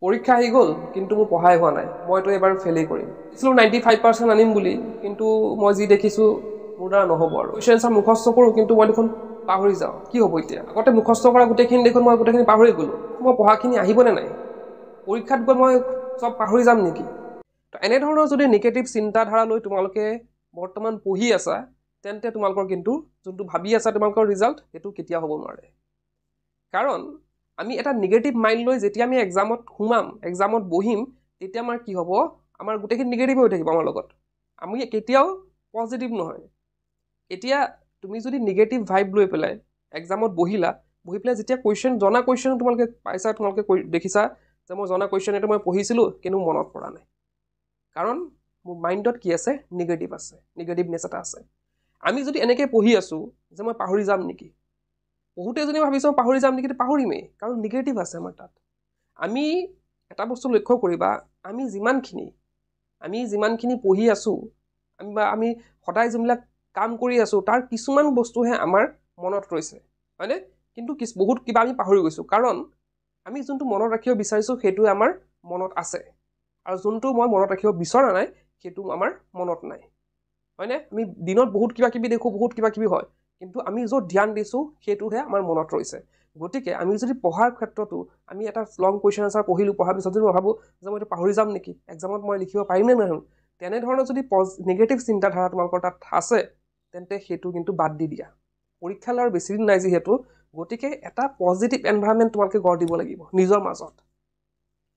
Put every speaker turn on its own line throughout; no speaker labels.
পৰীক্ষা আহি গ'ল কিন্তু মোৰ পঢ়াই হোৱা নাই মইতো এবাৰ ফেলেই কৰিম ইছলো 95% আনিম বুলি কিন্তু মই যি দেখিছো মোৰ দ্বাৰা নহ'ব আৰু কুৱেশ্যন আনসাৰ মুখস্থ কৰোঁ কিন্তু মই দেখোন পাহৰি যাওঁ কি হ'ব এতিয়া আগতে মুখস্থ কৰা গোটেইখিনি দেখোন মই গোটেইখিনি পাহৰি গ'লো মই পঢ়াখিনি আহিবনে নাই পৰীক্ষাত গৈ মই সব পাহৰি যাম নেকি তো এনেধৰণৰ যদি নিগেটিভ চিন্তাধাৰা লৈ তোমালোকে বৰ্তমান পঢ়ি আছা তেন্তে তোমালোকৰ কিন্তু যোনটো ভাবি আছা তোমালোকৰ ৰিজাল্ট সেইটো কেতিয়া হ'ব নোৱাৰে কাৰণ আমি এটা নিগেটিভ মাইন্ড লৈ যেতিয়া আমি এক্সামত হুমাম এক্সামত বহিম তেতিয়া আমাৰ কি হ'ব আমাৰ গোটেইখিনি নিগেটিভ হৈ থাকিব আমাৰ লগত আমি কেতিয়াও পজিটিভ নহয় এতিয়া তুমি যদি নিগেটিভ ভাইব লৈ পেলাই এক্সামত বহি পেলাই যেতিয়া কুৱেশ্যন জনা কুৱেশ্যন তোমালোকে পাইছা তোমালোকে দেখিছা যে মই জনা কুৱেশ্যন এটা মই পঢ়িছিলোঁ কিন্তু মনত পৰা নাই কাৰণ মোৰ মাইণ্ডত কি আছে নিগেটিভ আছে নিগেটিভনেছ এটা আছে আমি যদি এনেকৈ পঢ়ি আছোঁ যে মই পাহৰি যাম নেকি বহুতে যদি ভাবিছোঁ পাহৰি যাম নেকি পাহৰিমেই কাৰণ নিগেটিভ আছে আমাৰ তাত আমি এটা বস্তু লক্ষ্য কৰিবা আমি যিমানখিনি পঢ়ি আছোঁ আমি সদায় যিবিলাক কাম কৰি আছোঁ তাৰ কিছুমান বস্তুহে আমাৰ মনত ৰৈছে হয়নে কিন্তু বহুত কিবা আমি পাহৰি গৈছোঁ কাৰণ আমি যোনটো মনত ৰাখিব বিচাৰিছোঁ সেইটো আমাৰ মনত আছে আৰু যোনটো মই মনত ৰাখিব বিচৰা নাই সেইটো আমাৰ মনত নাই হয়নে আমি দিনত বহুত কিবা কিবি দেখোঁ বহুত কিবা কিবি হয় কিন্তু আমি য'ত ধ্যান দিছোঁ সেইটোহে আমাৰ মনত ৰৈছে গতিকে আমি যদি পঢ়াৰ ক্ষেত্ৰতো আমি এটা লং কুৱেশ্যন আনসাৰ পঢ়িলোঁ পঢ়াৰ পিছত যদি মই ভাবোঁ যে মই এইটো পাহৰি যাম নেকি এক্সামত মই লিখিব পাৰিম নে নহয় তেনেধৰণৰ যদি নিগেটিভ চিন্তাধাৰা তোমালোকৰ তাত আছে তেন্তে সেইটো কিন্তু বাদ দি দিয়া পৰীক্ষালৈ আৰু বেছি দিন নাই যিহেতু গতিকে এটা পজিটিভ এনভাইৰনমেণ্ট তোমালোকে গঢ় দিব লাগিব নিজৰ মাজত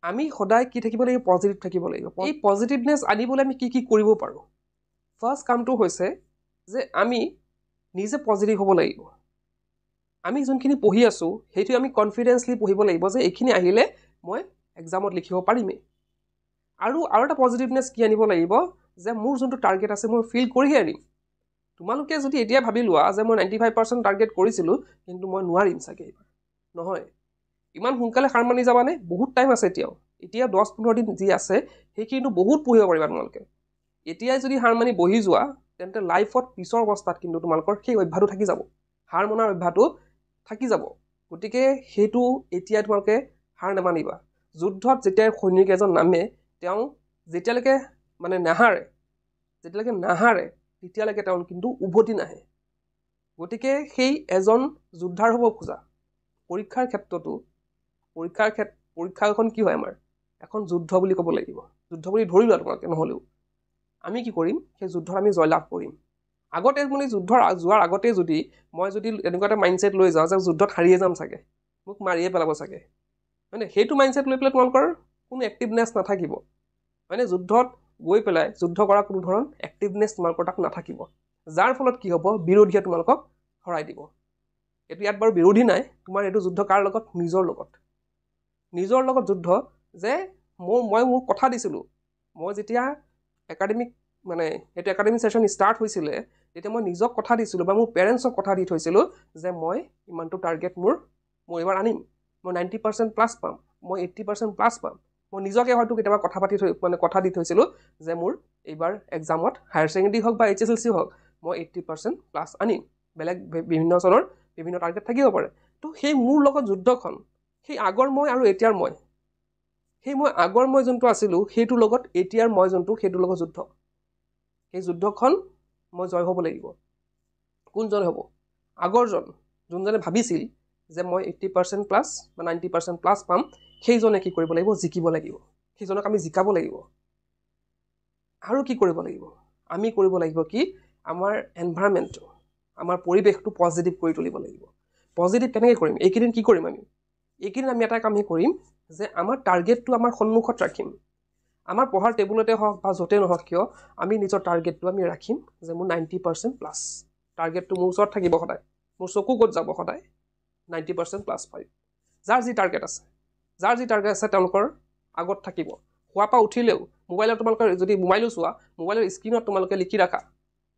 আমি সদায় কি থাকিব লাগিব পজিটিভ থাকিব লাগিব এই পজিটিভনেছ আনিবলৈ আমি কি কৰিব পাৰোঁ ফাৰ্ষ্ট কামটো হৈছে যে আমি নিজে পজিটিভ হ'ব লাগিব আমি যোনখিনি পঢ়ি আছোঁ সেইটো আমি কনফিডেন্সলি পঢ়িব লাগিব যে এইখিনি আহিলে মই এক্সামত লিখিব পাৰিমেই আৰু এটা পজিটিভনেছ কি আনিব লাগিব যে মোৰ যোনটো টাৰ্গেট আছে মই ফিল কৰিহে আনিম তোমালোকে যদি এতিয়া ভাবি লোৱা যে মই 95% টাৰ্গেট কৰিছিলোঁ কিন্তু মই নোৱাৰিম চাগে এইবাৰ নহয় ইমান সোনকালে হাৰ মানি যাবানে বহুত টাইম আছে এতিয়া 10-15 দিন যি আছে সেইখিনিতো বহুত পঢ়িব পাৰিবা তোমালোকে এতিয়াই যদি হাৰ মানি বহি যোৱা তেন্তে লাইফত পিছৰ অৱস্থাত কিন্তু তোমালোকৰ সেই অভ্যাসটো থাকি যাব হাৰ মনাৰ অভ্যাসটো থাকি যাব গতিকে সেইটো এতিয়া তোমালোকে হাৰ নামানিবা যুদ্ধত যেতিয়া সৈনিক এজন নামে তেওঁ যেতিয়ালৈকে মানে নাহাৰে তেতিয়ালৈকে তেওঁ কিন্তু উভতি নাহে গতিকে সেই এজন যোদ্ধাৰ হ'ব খোজা পৰীক্ষাৰ ক্ষেত্ৰতো পৰীক্ষাখন কি হয় আমাৰ এখন যুদ্ধ বুলি ক'ব লাগিব যুদ্ধ বুলি ধৰি লোৱা তোমালোকে নহ'লেও আমি কি কৰিম সেই যুদ্ধত আমি জয়লাভ কৰিম আগতে মানে যুদ্ধৰ যোৱাৰ আগতে যদি মই এনেকুৱা এটা মাইণ্ডছেট লৈ যাওঁ যে যুদ্ধত হাৰিয়ে যাম চাগে মোক মাৰিয়ে পেলাব চাগে হয়নে সেইটো মাইণ্ডছেট লৈ পেলাই তোমালোকৰ কোনো এক্টিভনেছ নাথাকিব হয়নে যুদ্ধত গৈ পেলাই যুদ্ধ কৰা কোনো ধৰণৰ এক্টিভনেছ তোমালোকৰ তাত নাথাকিব যাৰ ফলত কি হ'ব বিৰোধীয়ে তোমালোকক হৰাই দিব এইটো ইয়াত বাৰু বিৰোধী নাই তোমাৰ এইটো যুদ্ধ কাৰ লগত নিজৰ লগত যুদ্ধ যে মই মোৰ কথা দিছিলোঁ মই যেতিয়া একাডেমিক মানে এইটো একাডেমিক সেশন ষ্টাৰ্ট হৈছিলে তেতিয়া মই নিজক কথা দিছিলোঁ বা মোৰ পেৰেণ্টছক কথা দি থৈছিলোঁ যে মই ইমানটো টাৰ্গেট মই এবাৰ আনিম মই 90% প্লাছ পাম মই 80% প্লাছ পাম মই নিজকে হয়তো কেতিয়াবা কথা দি থৈছিলোঁ যে মোৰ এইবাৰ এক্সামত হায়াৰ ছেকেণ্ডেৰী হওক বা HSLC হওক মই 80% প্লাছ আনিম বেলেগ বিভিন্ন চনৰ বিভিন্ন টাৰ্গেট থাকিব পাৰে তো সেই মোৰ লগত যুদ্ধখন সেই আগৰ মই আৰু এতিয়াৰ মই আগৰ মই যোনটো আছিলোঁ সেইটোৰ লগত এতিয়াৰ মই যোনটো সেইটোৰ লগত যুদ্ধ সেই যুদ্ধখন মই জয় হ'ব লাগিব কোনজন হ'ব আগৰজন যোনজনে ভাবিছিল যে মই 80% প্লাছ বা 90% প্লাছ পাম সেইজনে কি কৰিব লাগিব জিকিব লাগিব সেইজনক আমি জিকাব লাগিব আৰু কি কৰিব লাগিব আমি কৰিব লাগিব কি আমাৰ এনভাইৰনমেণ্টটো আমাৰ পৰিৱেশটো পজিটিভ কৰি তুলিব লাগিব পজিটিভ কেনেকৈ কৰিম এইকেইদিন কি কৰিম এইকেইদিন আমি এটা কামহে কৰিম যে আমাৰ টাৰ্গেটটো আমাৰ সন্মুখত ৰাখিম আমাৰ পঢ়াৰ টেবুলতে হওক বা য'তে নহওক কিয় আমি নিজৰ টাৰ্গেটটো আমি ৰাখিম যে মোৰ 90% প্লাছ টাৰ্গেটটো মোৰ ওচৰত থাকিব সদায় মোৰ চকু ক'ত যাব সদায় 90% প্লাছ 5 যাৰ যি টাৰ্গেট আছে তেওঁলোকৰ আগত থাকিব শুৱাৰ পৰা উঠিলেও মোবাইলত তোমালোকৰ যদি মোবাইলো চোৱা মোবাইলৰ স্ক্ৰীণত তোমালোকে লিখি ৰাখা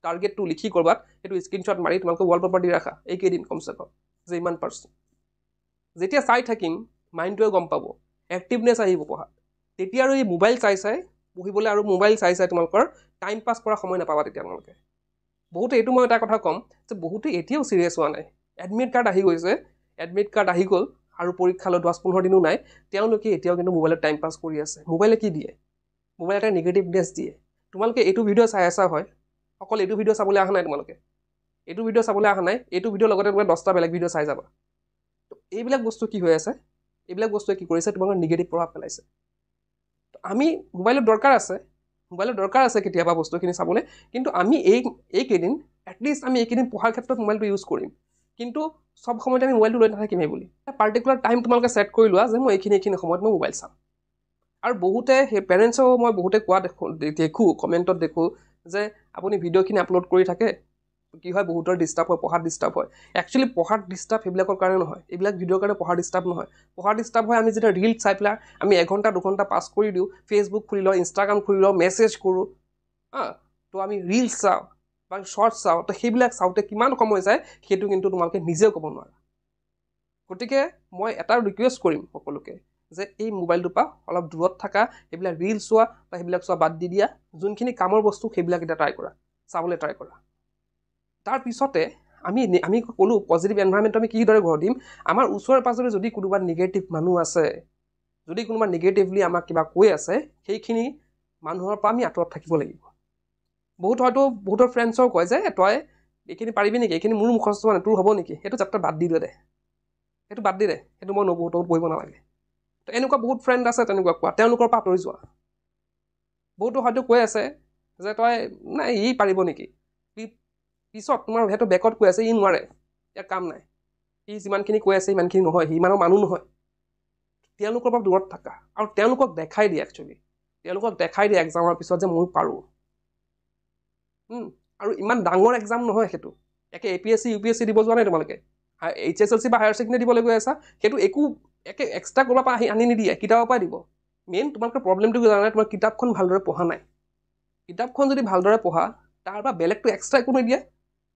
টাৰ্গেটটো লিখি কৰবাত সেইটো স্ক্ৰীনশ্বট মাৰি তোমালোকে ৱালপেপাৰ দি ৰাখা এইকেইদিন কমচে কম যে ইমান পাৰ্চেণ্ট যেতিয়া চাই থাকিম মাইণ্ডটোৱে গম পাব এক্টিভনেছ আহিব পঢ়াত তেতিয়া আৰু এই মোবাইল চাই পঢ়িবলৈ আৰু মোবাইল চাই তোমালোকৰ টাইম পাছ কৰা সময় নাপাবা তেতিয়া তোমালোকে বহুতে এইটো মই এটা কথা ক'ম যে বহুতে এতিয়াও চিৰিয়াছ হোৱা নাই এডমিট কাৰ্ড আহি গৈছে এডমিট কাৰ্ড আহি গ'ল আৰু পৰীক্ষালৈ 10-15 দিনো নাই তেওঁলোকে এতিয়াও কিন্তু মোবাইলত টাইম পাছ কৰি আছে মোবাইলে কি দিয়ে মোবাইল এটা নেগেটিভনেছ দিয়ে তোমালোকে এইটো ভিডিঅ' চাই আছা হয় অকল এইটো ভিডিঅ' চাবলৈ অহা নাই তোমালোকে এইটো ভিডিঅ' চাবলৈ অহা নাই এইটো ভিডিঅ'ৰ লগতে তোমালোকে 10টা বেলেগ ভিডিঅ' চাই যাবা তো এইবিলাক বস্তু কি হৈ আছে এইবিলাক বস্তুৱে কি কৰিছে তোমালোকৰ নিগেটিভ প্ৰভাৱ পেলাইছে আমি মোবাইলৰ দৰকাৰ আছে কেতিয়াবা বস্তুখিনি চাবলৈ কিন্তু আমি এইকেইদিন এটলিষ্ট আমি এইকেইদিন পঢ়াৰ ক্ষেত্ৰত মোবাইলটো ইউজ কৰিম কিন্তু সব সময়তে আমি মোবাইলটো লৈ নাথাকিম সেই বুলি এটা পাৰ্টিকুলাৰ টাইম তোমালোকে ছেট কৰি লোৱা যে মই এইখিনি সময়ত মই মোবাইল চাম আৰু বহুতে সেই পেৰেণ্টছেও মই বহুতে কোৱা দেখোঁ কমেণ্টত দেখোঁ যে আপুনি ভিডিঅ'খিনি আপলোড কৰি থাকে কি হয় বহুতৰ ডিষ্টাৰ্ব হয় পঢ়াত ডিষ্টাৰ্ব হয় একচুৱেলি পঢ়াত ডিষ্টাৰ্ব সেইবিলাকৰ কাৰণে নহয় এইবিলাক ভিডিঅ'ৰ কাৰণে পঢ়াৰ ডিষ্টাৰ্ব নহয় পঢ়াৰ ডিষ্টাৰ্ব হয় আমি যেতিয়া ৰিল চাই পেলাই আমি 1 ঘণ্টা 2 ঘণ্টা পাছ কৰি দিওঁ ফেচবুক খুলি লওঁ ইনষ্টাগ্ৰাম খুলি লওঁ মেছেজ কৰোঁ তো আমি ৰিলছ চাওঁ বা শ্বৰ্টছ চাওঁ তো সেইবিলাক চাওঁতে কিমান সময় যায় সেইটো কিন্তু তোমালোকে নিজেও ক'ব নোৱাৰা গতিকে মই এটা ৰিকুৱেষ্ট কৰিম সকলোকে যে এই মোবাইলটোৰ পৰা অলপ দূৰত থকা এইবিলাক ৰিল চোৱা বা সেইবিলাক চোৱা বাদ দি দিয়া যোনখিনি কামৰ বস্তু সেইবিলাক এটা ট্ৰাই কৰা চাবলৈ ট্ৰাই কৰা তাৰ পিছতে আমি ক'লো পজিটিভ এনভাইৰনমেণ্ট আমি কিদৰে গঢ় দিম আমাৰ ওচৰে পাজৰে যদি কোনোবা নিগেটিভ মানুহ আছে যদি কোনোবা নিগেটিভলি আমাক কিবা কৈ আছে সেইখিনি মানুহৰ পৰা আমি আঁতৰত থাকিব লাগিব বহুতৰ ফ্ৰেণ্ডছৰ কয় যে তই এইখিনি পাৰিবি নেকি এইখিনি মোৰ মুখস্থ মানে তোৰ হ'ব নেকি সেইটো চেপ্টাৰ বাদ দি দে সেইটো বাদ দি দে সেইটো মই নবহুত পঢ়িব নালাগে তো এনেকুৱা বহুত ফ্ৰেণ্ড আছে তেনেকুৱা কোৱা তেওঁলোকৰ পৰা আঁতৰি যোৱা বহুতো হয়তো কৈ আছে যে তই নাই ই পাৰিব নেকি পিছত তোমাৰ সেইটো বেকত কৈ আছে ই নোৱাৰে ইয়াৰ কাম নাই সি যিমানখিনি কৈ আছে ইমানখিনি নহয় সি ইমানৰ মানুহ নহয় তেওঁলোকৰ পৰা দূৰত থাকা আৰু তেওঁলোকক দেখাই দিয়ে একচুৱেলি তেওঁলোকক দেখাই দিয়ে এক্সামৰ পিছত যে মই পাৰোঁ আৰু ইমান ডাঙৰ এক্সাম নহয় সেইটো একে APSC UPSC দিব যোৱা নাই তোমালোকে HSLC বা হায়াৰ ছেকেণ্ডেৰী দিবলৈ গৈ আছা সেইটো একো একে এক্সট্ৰা ক'ৰবাৰ পৰা আনি নিদিয়ে কিতাপৰ পৰা দিব মেইন তোমালোকৰ প্ৰব্লেমটো কি জানা নাই তোমাৰ কিতাপখন ভালদৰে পঢ়া নাই কিতাপখন যদি ভালদৰে পঢ়া তাৰ পৰা বেলেগটো এক্সট্ৰা একো নিদিয়ে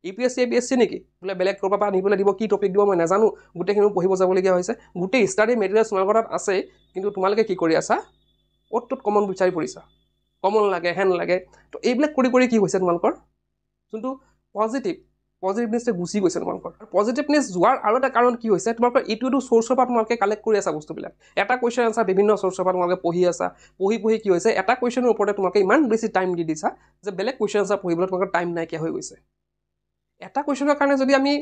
APSC নেকি বোলে বেলেগ ক'ৰবাৰ পৰা আনিবলৈ দিব কি টপিক দিব মই নাজানো গোটেইখিনি পঢ়িব যাবলগীয়া হৈছে গোটেই ষ্টাডি মেটেৰিয়েলছ তোমালোকৰ তাত আছে কিন্তু তোমালোকে কি কৰি আছা অ'ত কমন বিচাৰি পৰিছা কমন লাগে হেন লাগে তো এইবিলাক কৰি কি হৈছে তোমালোকৰ যোনটো পজিটিভনেছটো গুচি গৈছে তোমালোকৰ আৰু পজিটিভনেছ যোৱাৰ আৰু এটা কাৰণ কি হৈছে তোমালোকৰ এইটো চ'ৰ্চৰ পৰা তোমালোকে কালেক্ট কৰি আছা বস্তুবিলাক এটা কুৱেশ্যন আনচাৰ বিভিন্ন চ'ৰ্চৰ পৰা তোমালোকে পঢ়ি আছা পঢ়ি কি হৈছে এটা কুৱেশ্যনৰ ওপৰতে তোমালোকে ইমান বেছি টাইম দি দিছা যে বেলেগ কুৱেশ্যন আনচাৰ পঢ়িবলৈ তোমালোকৰ টাইম নাইকিয়া হৈ গৈছে এটা কুৱেশ্যনৰ কাৰণে যদি আমি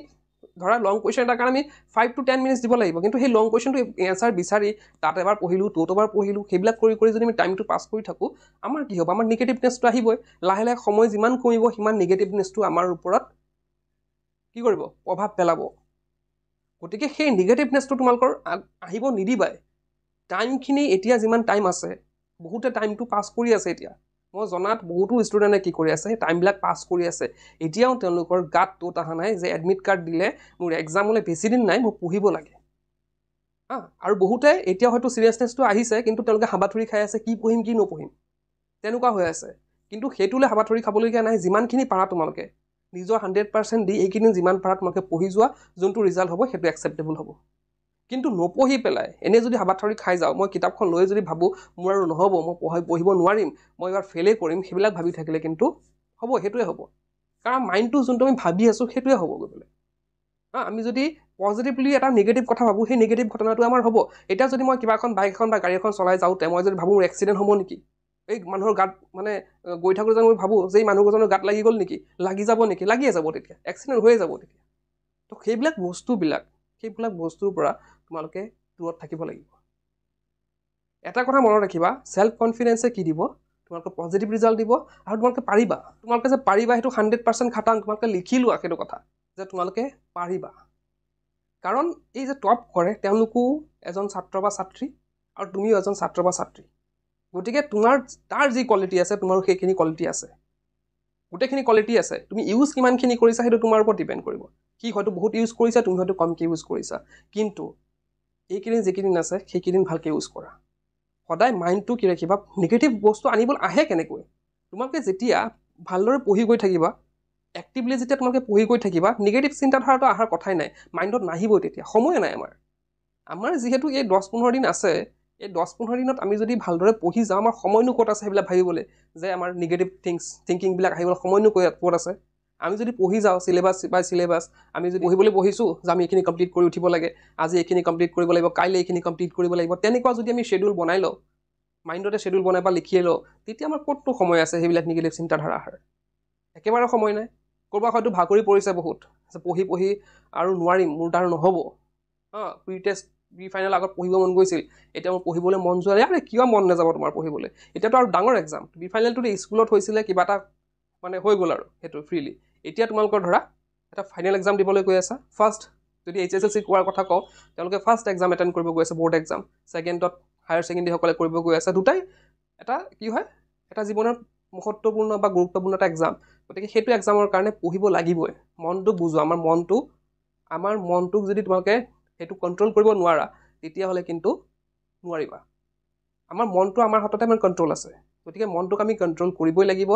ধৰা লং কুৱেশ্যন এটাৰ কাৰণে আমি 5 to 10 মিনিটছ দিব লাগিব কিন্তু সেই লং কুৱেশ্যনটো এনচাৰ বিচাৰি তাত এবাৰ পঢ়িলোঁ ত'ত এবাৰ পঢ়িলোঁ সেইবিলাক কৰি যদি আমি টাইমটো পাছ কৰি থাকোঁ আমাৰ কি হ'ব আমাৰ নিগেটিভনেছটো আহিবই লাহে লাহে সময় যিমান কমিব সিমান নিগেটিভনেছটো আমাৰ ওপৰত কি কৰিব প্ৰভাৱ পেলাব গতিকে সেই নিগেটিভনেছটো তোমালোকৰ আহিব নিদিবাই টাইমখিনি এতিয়া যিমান টাইম আছে বহুতে টাইমটো পাছ কৰি আছে এতিয়া মই জনাত বহুতো ষ্টুডেণ্টে কি কৰি আছে টাইমবিলাক পাছ কৰি আছে এতিয়াও তেওঁলোকৰ গাত ত'ত অহা নাই যে এডমিট কাৰ্ড দিলে মোৰ এক্সামলৈ বেছি দিন নাই মই পঢ়িব লাগে আৰু বহুতে এতিয়া হয়তো চিৰিয়াছনেছটো আহিছে কিন্তু তেওঁলোকে হাবাথুৰি খাই আছে কি পঢ়িম কি নপঢ়িম তেনেকুৱা হৈ আছে কিন্তু সেইটোলৈ হাবাথুৰি খাবলগীয়া নাই যিমানখিনি পাৰা তোমালোকে নিজৰ 100% দি এইকেইদিন যিমান পাৰা তোমালোকে পঢ়ি যোৱা যোনটো ৰিজাল্ট হ'ব সেইটো একচেপ্টেবল হ'ব কিন্তু নপঢ়ি পেলাই এনেই যদি হাবাথুৰি খাই যাওঁ মই কিতাপখন লৈ যদি ভাবোঁ মোৰ আৰু নহ'ব মই পঢ়িব নোৱাৰিম মই এবাৰ ফেইলেই কৰিম সেইবিলাক ভাবি থাকিলে কিন্তু হ'ব সেইটোৱে হ'ব কাৰণ মাইণ্ডটো যোনটো আমি ভাবি আছোঁ সেইটোৱে হ'ব গৈ পেলাই আমি যদি পজিটিভলি এটা নিগেটিভ কথা ভাবোঁ সেই নিগেটিভ ঘটনাটো আমাৰ হ'ব এতিয়া যদি মই কিবা এখন বাইক এখন বা গাড়ী এখন চলাই যাওঁতে মই যদি ভাবোঁ মোৰ এক্সিডেণ্ট হ'ব নেকি এই মানুহৰ গাত মানে গৈ থাকোঁ যেন মই ভাবোঁ যে এই মানুহজনৰ গাত লাগি গ'ল নেকি লাগি যাব নেকি লাগিয়ে যাব তেতিয়া এক্সিডেণ্ট হৈয়ে যাব তেতিয়া তো সেইবিলাক বস্তুৰ পৰা তোমালোকে দূৰত থাকিব লাগিব এটা কথা মনত ৰাখিবা সেলফ কনফিডেন্সে কি দিব তোমালোকে পজিটিভ ৰিজাল্ট দিব আৰু তোমালোকে পাৰিবা তোমালোকে যে পাৰিবা সেইটো 100% খাটাং তোমালোকে লিখি লোৱা সেইটো কথা যে তোমালোকে পাৰিবা কাৰণ এই যে টপ কৰে তেওঁলোকো এজন ছাত্ৰ বা ছাত্ৰী আৰু তুমিও এজন ছাত্ৰ বা ছাত্ৰী গতিকে তাৰ যি কোৱালিটি আছে তোমাৰো সেইখিনি কোৱালিটি আছে গোটেইখিনি কোৱালিটি আছে তুমি ইউজ কিমানখিনি কৰিছা সেইটো তোমাৰ ওপৰত ডিপেণ্ড কৰিব কি হয়তো বহুত ইউজ কৰিছা তুমি হয়তো কমকৈ ইউজ কৰিছা কিন্তু এইকেইদিন যিকেইদিন আছে সেইকেইদিন ভালকৈ ইউজ কৰা সদায় মাইণ্ডটো কি ৰাখিবা নিগেটিভ বস্তু আনিবলৈ আহে কেনেকৈ তোমালোকে যেতিয়া ভালদৰে পঢ়ি গৈ থাকিবা এক্টিভলি যেতিয়া তোমালোকে পঢ়ি গৈ থাকিবা নিগেটিভ চিন্তাধাৰাটো অহাৰ কথাই নাই মাইণ্ডত নাহিবই তেতিয়া সময় নাই আমাৰ যিহেতু এই 10-15 দিন আছে এই 10-15 দিনত আমি যদি ভালদৰে পঢ়ি যাওঁ আমাৰ সময়নো ক'ত আছে সেইবিলাক ভাবিবলৈ যে আমাৰ নিগেটিভ থিংকিংবিলাক আহিবলৈ সময়নো ক'ত আছে আমি যদি পঢ়ি যাওঁ সিলেবাস বাই সিলেবাস, আমি যদি পঢ়িবলৈ বহিছোঁ যে আমি এইখিনি কমপ্লিট কৰি উঠিব লাগে, আজি এইখিনি কমপ্লিট কৰিব লাগিব, কাইলৈ এইখিনি কমপ্লিট কৰিব লাগিব, তেনেকুৱা যদি আমি শ্বেডিউল বনাই লওঁ, মাইণ্ডতে শ্বেডিউল বনাই বা লিখিয়ে লওঁ, তেতিয়া আমাৰ ক'তনো সময় আছে সেইবিলাক নিগেটিভ চিন্তাধাৰা আহাৰ? একেবাৰে সময় নাই। ক'ৰবাত হয়তো ভাগৰি পৰিছে বহুত, পঢ়ি পঢ়ি আৰু নোৱাৰিম, মোৰ দ্বাৰা নহ'ব, প্ৰি টেষ্ট প্ৰি ফাইনেল আগত পঢ়িব মন গৈছিল, এতিয়া মোৰ পঢ়িবলৈ মন যোৱা নাই, কিয় মন নাযাব তোমাৰ পঢ়িবলৈ? এতিয়াতো আৰু ডাঙৰ এক্সাম, প্ৰি ফাইনেলটো স্কুলত হৈছিলে, কিবা এটা মানে হৈ গ'ল আৰু সেইটো ফ্ৰীলি। এতিয়া তোমালোকৰ ধৰা এটা ফাইনেল এক্সাম দিবলৈ গৈ আছা, ফাৰ্ষ্ট যদি HSLC কোৱাৰ কথা কওঁ, তেওঁলোকে ফাৰ্ষ্ট এক্সাম এটেণ্ড কৰিব গৈ আছে, বৰ্ড এক্সাম। ছেকেণ্ডত হায়াৰ ছেকেণ্ডেৰীসকলে কৰিব গৈ আছে। দুটাই এটা কি হয়, এটা জীৱনৰ মহত্বপূৰ্ণ বা গুৰুত্বপূৰ্ণ এটা এক্সাম। গতিকে সেইটো এক্সামৰ কাৰণে পঢ়িব লাগিবই। মনটোক বুজোৱা, আমাৰ মনটোক যদি তোমালোকে সেইটো কণ্ট্ৰল কৰিব নোৱাৰা, তেতিয়াহ'লে কিন্তু নোৱাৰিবা। আমাৰ মনটো আমাৰ হাততে আমাৰ কণ্ট্ৰল আছে, গতিকে মনটোক আমি কণ্ট্ৰল কৰিবই লাগিব।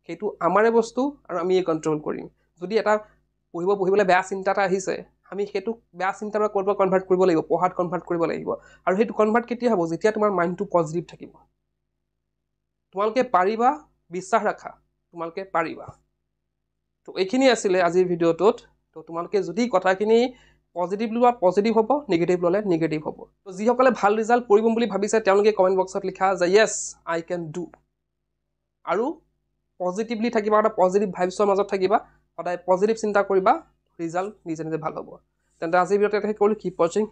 সেইটো আমাৰে বস্তু আৰু আমিয়ে কণ্ট্ৰল কৰিম। যদি এটা পঢ়িবলৈ বেয়া চিন্তা এটা আহিছে, আমি সেইটো বেয়া চিন্তাৰ পৰা ক'ৰবাত কনভাৰ্ট কৰিব লাগিব, পঢ়াত কনভাৰ্ট কৰিব লাগিব। আৰু সেইটো কনভাৰ্ট কেতিয়া হ'ব? যেতিয়া তোমাৰ মাইণ্ডটো পজিটিভ থাকিব। তোমালোকে পাৰিবা, বিশ্বাস ৰাখা, তোমালোকে পাৰিবা। তো এইখিনি আছিলে আজিৰ ভিডিঅ'টোত। তো তোমালোকে যদি কথাখিনি পজিটিভ লোৱা পজিটিভ হ'ব, নিগেটিভ ল'লে নিগেটিভ হ'ব। তো যিসকলে ভাল ৰিজাল্ট কৰিম বুলি ভাবিছে, তেওঁলোকে কমেণ্ট বক্সত লিখা যে য়েছ আই কেন ডু। আৰু পজিটিভলি থাকিবা, এটা পজিটিভ ভাইবছৰ মাজত থাকিবা, সদায় পজিটিভ চিন্তা কৰিবা, ৰিজাল্ট নিজে নিজে ভাল হ'ব। তেন্তে আজিৰ ভিডিঅ'তে শেষ কৰিলোঁ। কিপ ৱাচিং।